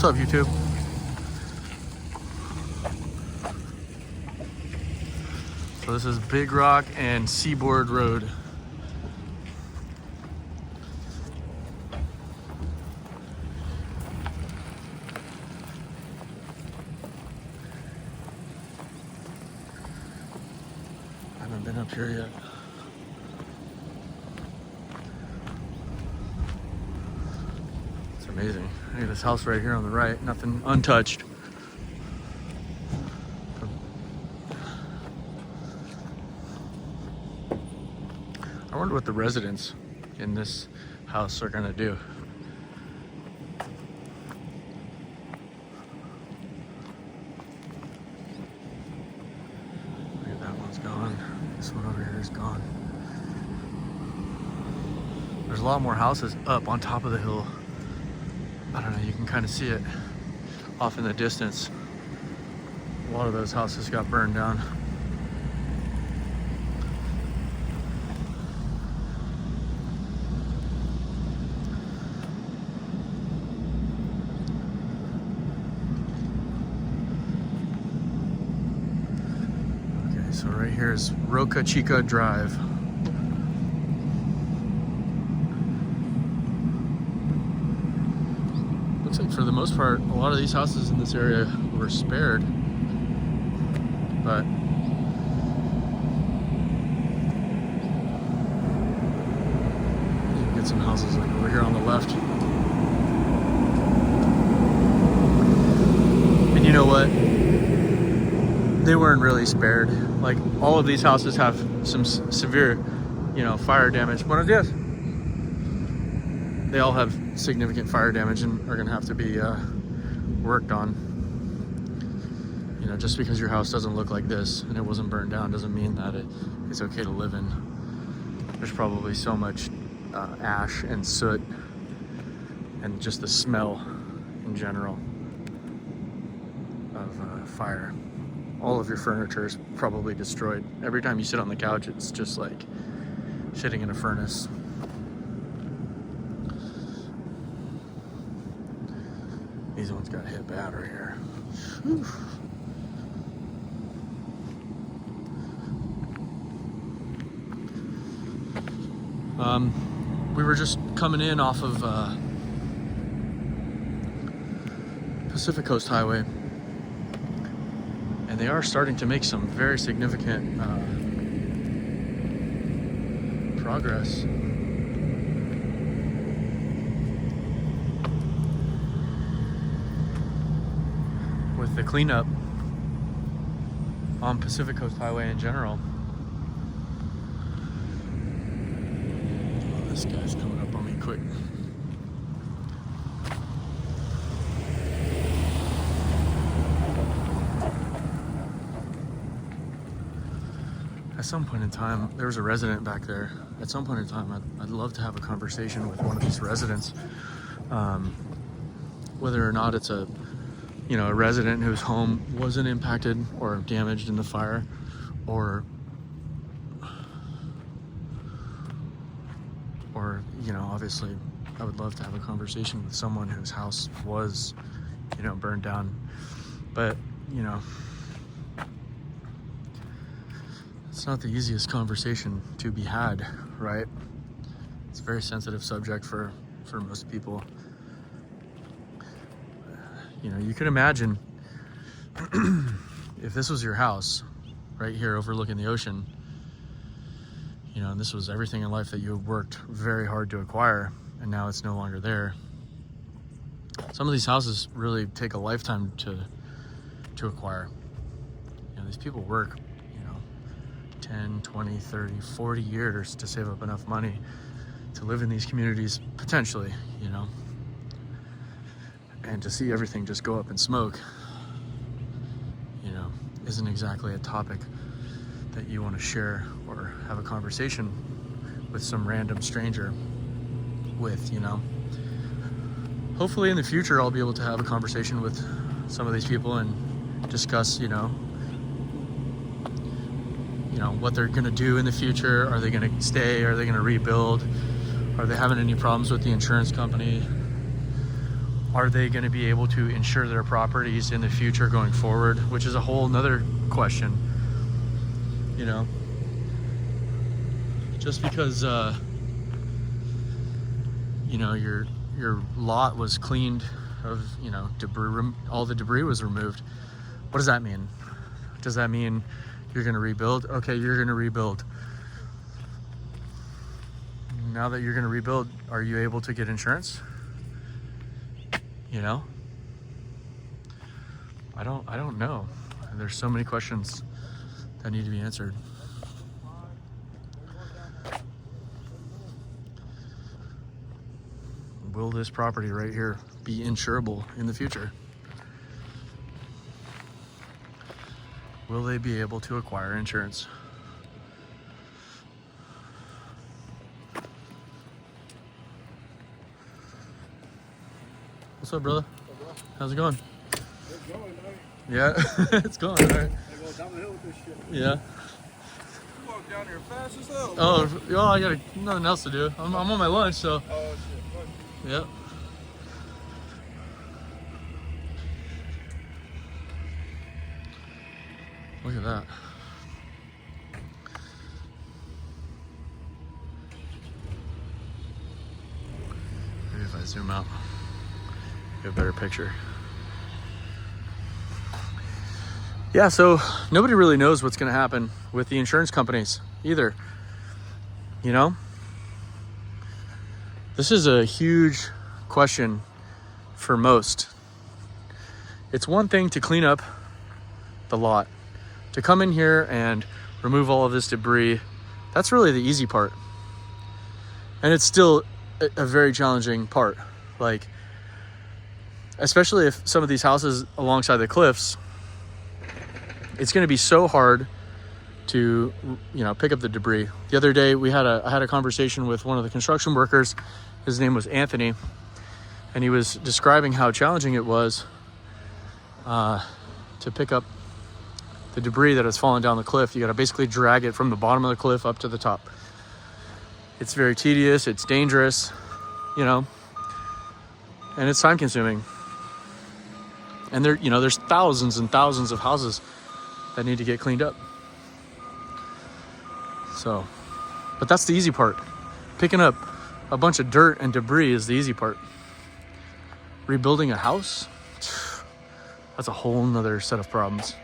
What's up, YouTube? So this is Big Rock and Seaboard Road. I haven't been up here yet. It's amazing. Look at this house right here on the right, nothing untouched. I wonder what the residents in this house are gonna do. Look at that one's gone. This one over here is gone. There's a lot more houses up on top of the hill. I don't know, you can kind of see it off in the distance. A lot of those houses got burned down. So right here is Roca Chica Drive. Looks like for the most part, a lot of these houses in this area were spared, but you can get some houses like over here on the left. And you know what? They weren't really spared. Like, all of these houses have some severe, fire damage. Buenos dias. They all have significant fire damage and are gonna have to be worked on. Just because your house doesn't look like this and it wasn't burned down doesn't mean that it's okay to live in. There's probably so much ash and soot and just the smell in general of fire. All of your furniture is probably destroyed. Every time you sit on the couch, it's just like shitting in a furnace. These ones got hit bad right here. Whew. We were just coming in off of Pacific Coast Highway. And they are starting to make some very significant progress. With the cleanup on Pacific Coast Highway in general. Oh, this guy's coming up on me quick. At some point in time, there was a resident back there. At some point in time, I'd love to have a conversation with one of these residents. Whether or not it's a resident whose home wasn't impacted or damaged in the fire, or obviously, I would love to have a conversation with someone whose house was, burned down. But, it's not the easiest conversation to be had, right? It's a very sensitive subject for most people. You could imagine if this was your house right here overlooking the ocean, and this was everything in life that you worked very hard to acquire, and now it's no longer there. Some of these houses really take a lifetime to acquire. These people work 10, 20, 30, 40 years to save up enough money to live in these communities, potentially, and to see everything just go up in smoke, isn't exactly a topic that you want to share or have a conversation with some random stranger with, Hopefully in the future, I'll be able to have a conversation with some of these people and discuss, what they're gonna do in the future. Are they gonna stay? Are they gonna rebuild? Are they having any problems with the insurance company? Are they going to be able to insure their properties in the future going forward? Which is a whole nother question, you know? Just because, you know, your lot was cleaned of, you know, debris, all the debris was removed. What does that mean? Does that mean you're going to rebuild? Okay, you're going to rebuild. Now that you're going to rebuild, are you able to get insurance? You know? I don't know. There's so many questions that need to be answered. Will this property right here be insurable in the future? Will they be able to acquire insurance? What's up, brother? How's it going? It's going, man. Yeah, it's going, all right. I go down the hill with this shit. Yeah. You walk down here fast as hell. Oh, I got nothing else to do. I'm on my lunch, so. Oh, shit. Yeah. Look at that. Maybe if I zoom out, get a better picture. Yeah, so nobody really knows what's going to happen with the insurance companies either. You know? This is a huge question for most. It's one thing to clean up the lot, to come in here and remove all of this debris. That's really the easy part. And it's still a very challenging part. Like, especially if some of these houses alongside the cliffs, it's going to be so hard to, you know, pick up the debris. The other day I had a conversation with one of the construction workers. His name was Anthony, and he was describing how challenging it was to pick up the debris that has fallen down the cliff. You got to basically drag it from the bottom of the cliff up to the top. It's very tedious, it's dangerous, you know, and it's time consuming. And there, you know, there's thousands and thousands of houses that need to get cleaned up. So, but that's the easy part. Picking up a bunch of dirt and debris is the easy part. Rebuilding a house, that's a whole nother set of problems.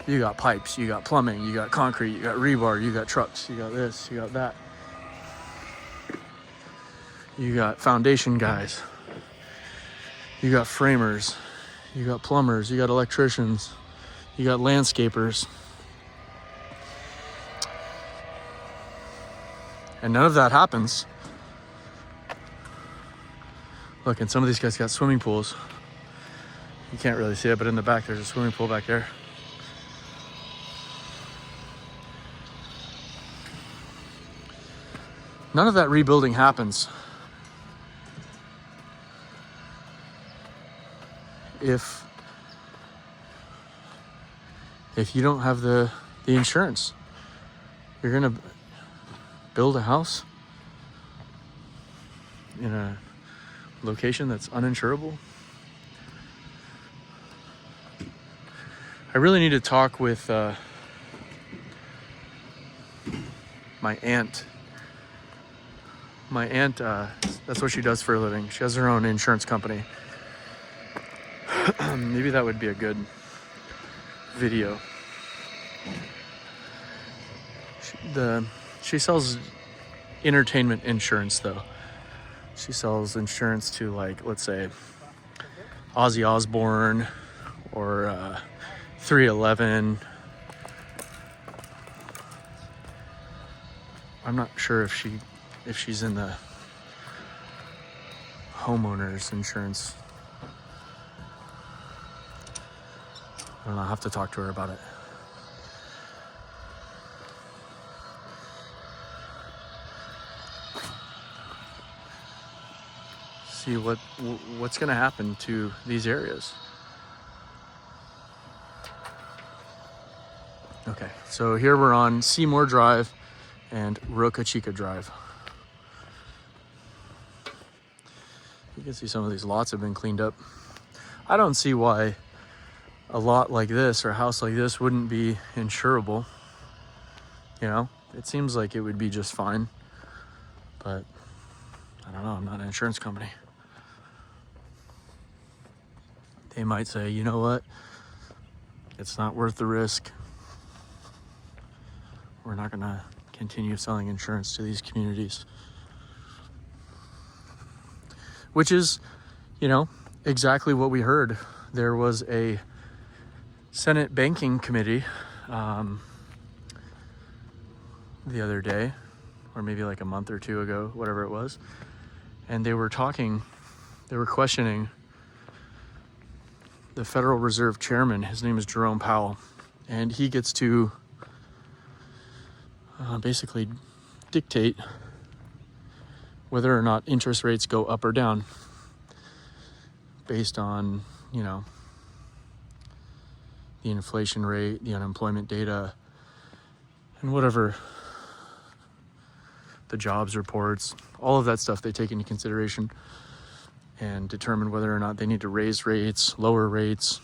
You got pipes, you got plumbing, you got concrete, you got rebar, you got trucks, you got this, you got that. You got foundation guys, you got framers, you got plumbers, you got electricians, you got landscapers. And none of that happens. Look, and some of these guys got swimming pools. You can't really see it, but in the back, there's a swimming pool back there. None of that rebuilding happens if you don't have the insurance. You're gonna build a house in a location that's uninsurable. I really need to talk with my aunt. My aunt, that's what she does for a living. She has her own insurance company. Maybe that would be a good video. She sells entertainment insurance, though. She sells insurance to, like, let's say, Ozzy Osbourne or 311. I'm not sure if she's in the homeowners insurance. I don't know, I'll have to talk to her about it. See what's going to happen to these areas. Okay, so here we're on Seymour Drive and Roca Chica Drive. You can see some of these lots have been cleaned up. I don't see why a lot like this or a house like this wouldn't be insurable. You know, it seems like it would be just fine, but I don't know, I'm not an insurance company. They might say, you know what, it's not worth the risk. We're not gonna continue selling insurance to these communities. Which is, you know, exactly what we heard. There was a Senate Banking Committee the other day, or maybe like a month or two ago, whatever it was, and they were questioning the Federal Reserve Chairman. His name is Jerome Powell, and he gets to basically dictate whether or not interest rates go up or down based on, you know, the inflation rate, the unemployment data, and whatever, the jobs reports, all of that stuff they take into consideration and determine whether or not they need to raise rates, lower rates,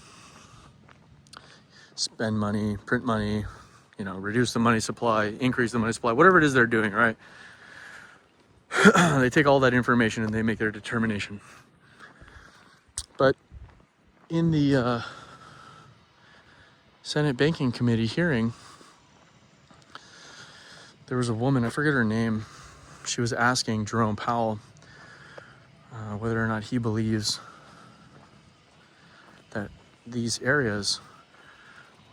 spend money, print money, you know, reduce the money supply, increase the money supply, whatever it is they're doing, right? They take all that information and they make their determination. But in the Senate Banking Committee hearing, there was a woman, I forget her name, she was asking Jerome Powell whether or not he believes that these areas,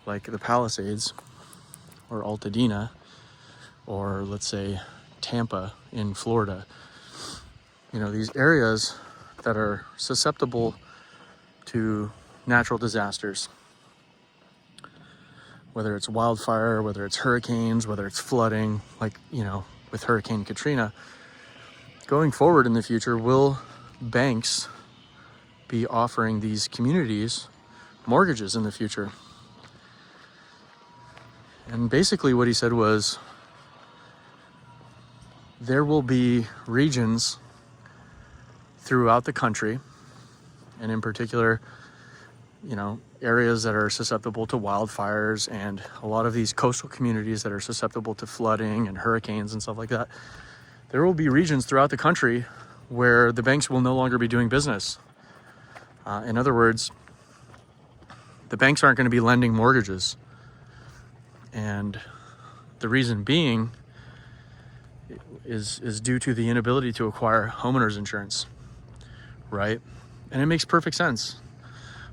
like the Palisades or Altadena, or let's say Tampa in Florida, you know, these areas that are susceptible to natural disasters, whether it's wildfire, whether it's hurricanes, whether it's flooding, like, you know, with Hurricane Katrina, going forward in the future, will banks be offering these communities mortgages in the future? And basically what he said was, there will be regions throughout the country, and in particular, you know, areas that are susceptible to wildfires and a lot of these coastal communities that are susceptible to flooding and hurricanes and stuff like that. There will be regions throughout the country where the banks will no longer be doing business. In other words, the banks aren't going to be lending mortgages. And the reason being is due to the inability to acquire homeowners insurance, right? And it makes perfect sense.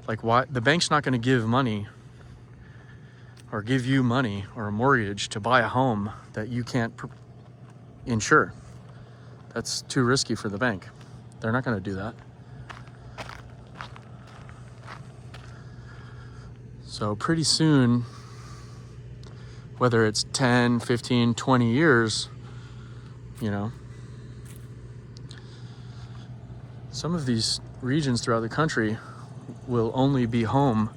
Like, why the bank's not going to give money or give you money or a mortgage to buy a home that you can't insure. That's too risky for the bank. They're not going to do that. So pretty soon, whether it's 10, 15, 20 years, you know, some of these regions throughout the country will only be home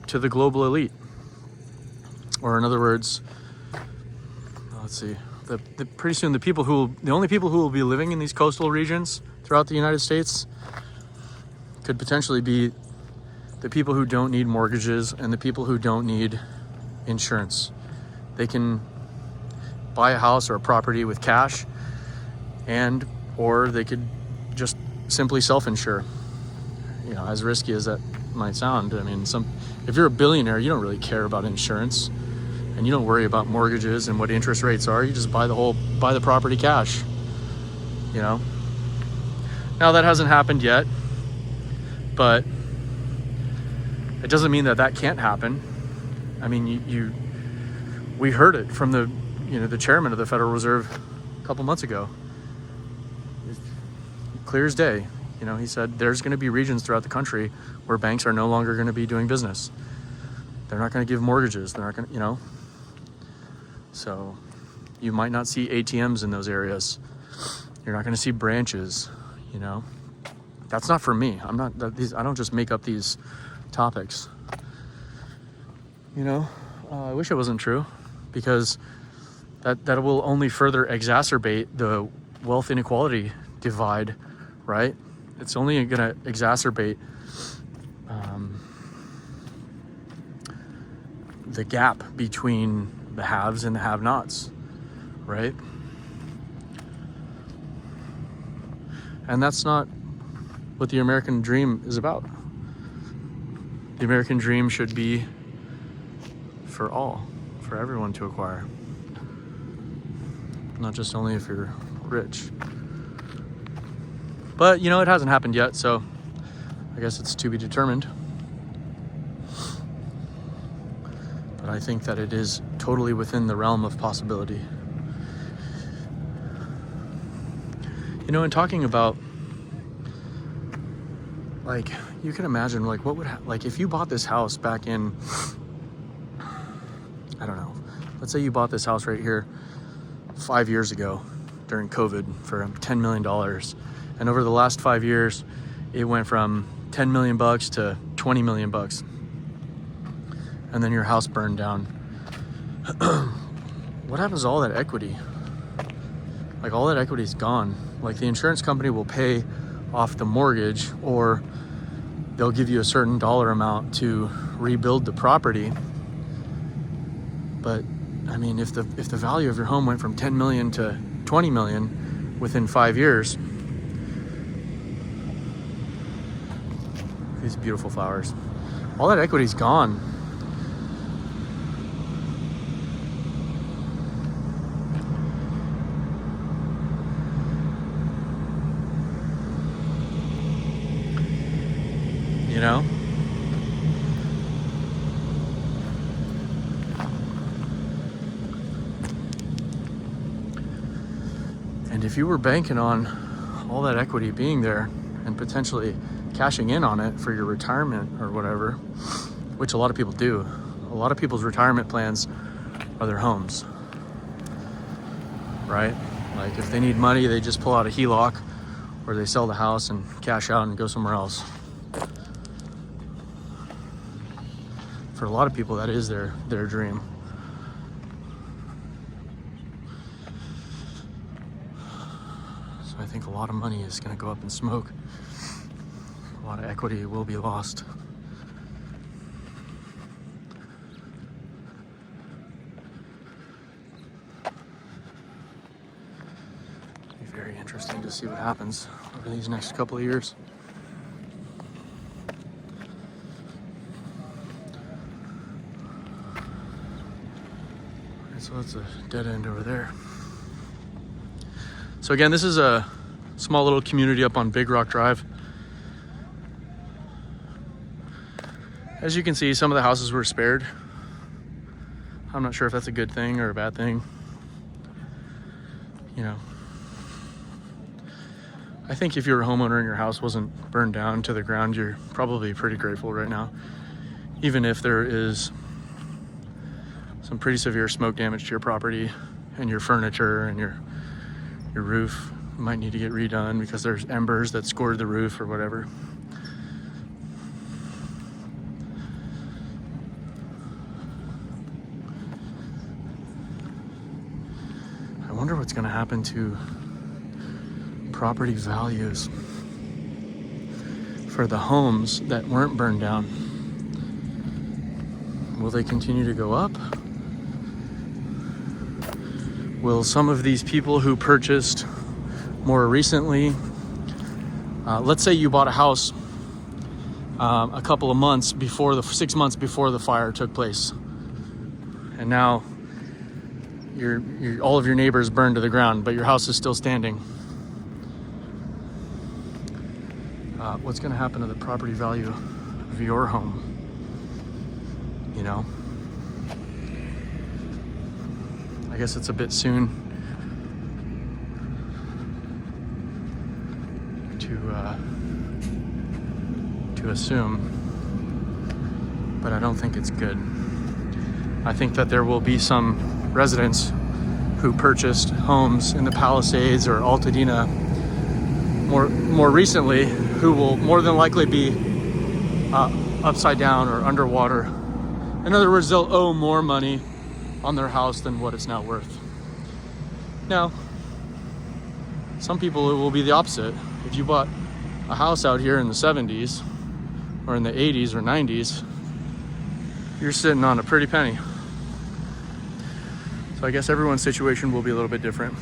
to the global elite. Or in other words, let's see, pretty soon the only people who will be living in these coastal regions throughout the United States could potentially be the people who don't need mortgages and the people who don't need insurance. They can buy a house or a property with cash, or they could just simply self-insure. You know, as risky as that might sound, I mean, if you're a billionaire, you don't really care about insurance, and you don't worry about mortgages and what interest rates are. You just buy the property cash. You know. Now that hasn't happened yet, but it doesn't mean that can't happen. I mean, we heard it from the chairman of the Federal Reserve a couple months ago. It's clear as day. You know, he said there's going to be regions throughout the country where banks are no longer going to be doing business. They're not going to give mortgages. They're not going to, you know. So you might not see ATMs in those areas. You're not going to see branches, you know. That's not for me. I don't just make up these topics. You know, I wish it wasn't true, because that will only further exacerbate the wealth inequality divide right? It's only going to exacerbate the gap between the haves and the have-nots, right? And that's not what the American dream is about. The American dream should be for all, for everyone to acquire. Not just only if you're rich. But, you know, it hasn't happened yet, so I guess it's to be determined. But I think that it is totally within the realm of possibility. You know, in talking about, like, you can imagine, like, what would, like, if you bought this house back in, I don't know, let's say you bought this house right here 5 years ago during COVID for $10 million. And over the last 5 years, it went from 10 million bucks to 20 million bucks. And then your house burned down. What happens to all that equity? Like, all that equity is gone. Like, the insurance company will pay off the mortgage, or they'll give you a certain dollar amount to rebuild the property. But I mean, if the value of your home went from 10 million to 20 million within 5 years, these beautiful flowers, all that equity's gone. You know? And if you were banking on all that equity being there and potentially cashing in on it for your retirement or whatever, which a lot of people do, a lot of people's retirement plans are their homes, right? Like, if they need money, they just pull out a HELOC, or they sell the house and cash out and go somewhere else. For a lot of people, that is their dream. So I think a lot of money is going to go up in smoke. A lot of equity will be lost. It'll be very interesting to see what happens over these next couple of years. So that's a dead end over there. So again, this is a small little community up on Big Rock Drive. As you can see, some of the houses were spared. I'm not sure if that's a good thing or a bad thing. You know, I think if you're a homeowner and your house wasn't burned down to the ground, you're probably pretty grateful right now. Even if there is some pretty severe smoke damage to your property and your furniture and your roof might need to get redone because there's embers that scored the roof or whatever. I wonder what's going to happen to property values for the homes that weren't burned down. Will they continue to go up? Will some of these people who purchased more recently, let's say you bought a house a couple of months before 6 months before the fire took place, and now all of your neighbors burned to the ground, but your house is still standing. What's going to happen to the property value of your home? You know, I guess it's a bit soon to assume, but I don't think it's good. I think that there will be some residents who purchased homes in the Palisades or Altadena more recently who will more than likely be upside down or underwater. In other words, they'll owe more money on their house than what it's now worth. Now, some people, it will be the opposite. if you bought a house out here in the 70s or in the 80s or 90s, you're sitting on a pretty penny. So I guess everyone's situation will be a little bit different.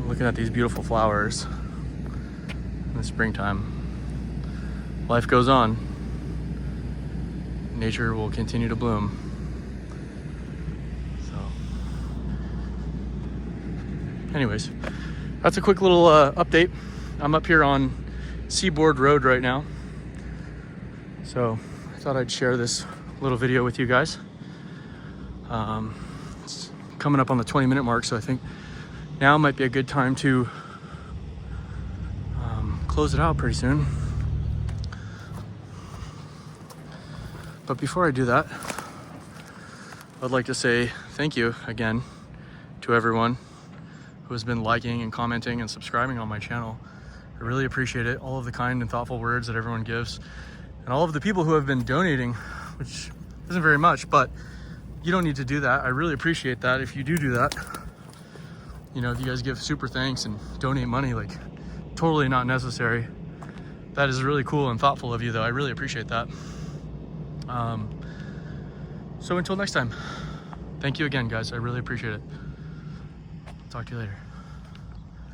Looking at these beautiful flowers in the springtime. Life goes on. Nature will continue to bloom. So, anyways, that's a quick little update. I'm up here on Seaboard Road right now. So I thought I'd share this little video with you guys. It's coming up on the 20-minute mark, so I think now might be a good time to close it out pretty soon. But before I do that, I'd like to say thank you again to everyone who has been liking and commenting and subscribing on my channel. I really appreciate it. All of the kind and thoughtful words that everyone gives, and all of the people who have been donating, which isn't very much, but you don't need to do that. I really appreciate that if you do that. You know, if you guys give super thanks and donate money, like, totally not necessary. That is really cool and thoughtful of you, though. I really appreciate that. So until next time, thank you again, guys. I really appreciate it. Talk to you later.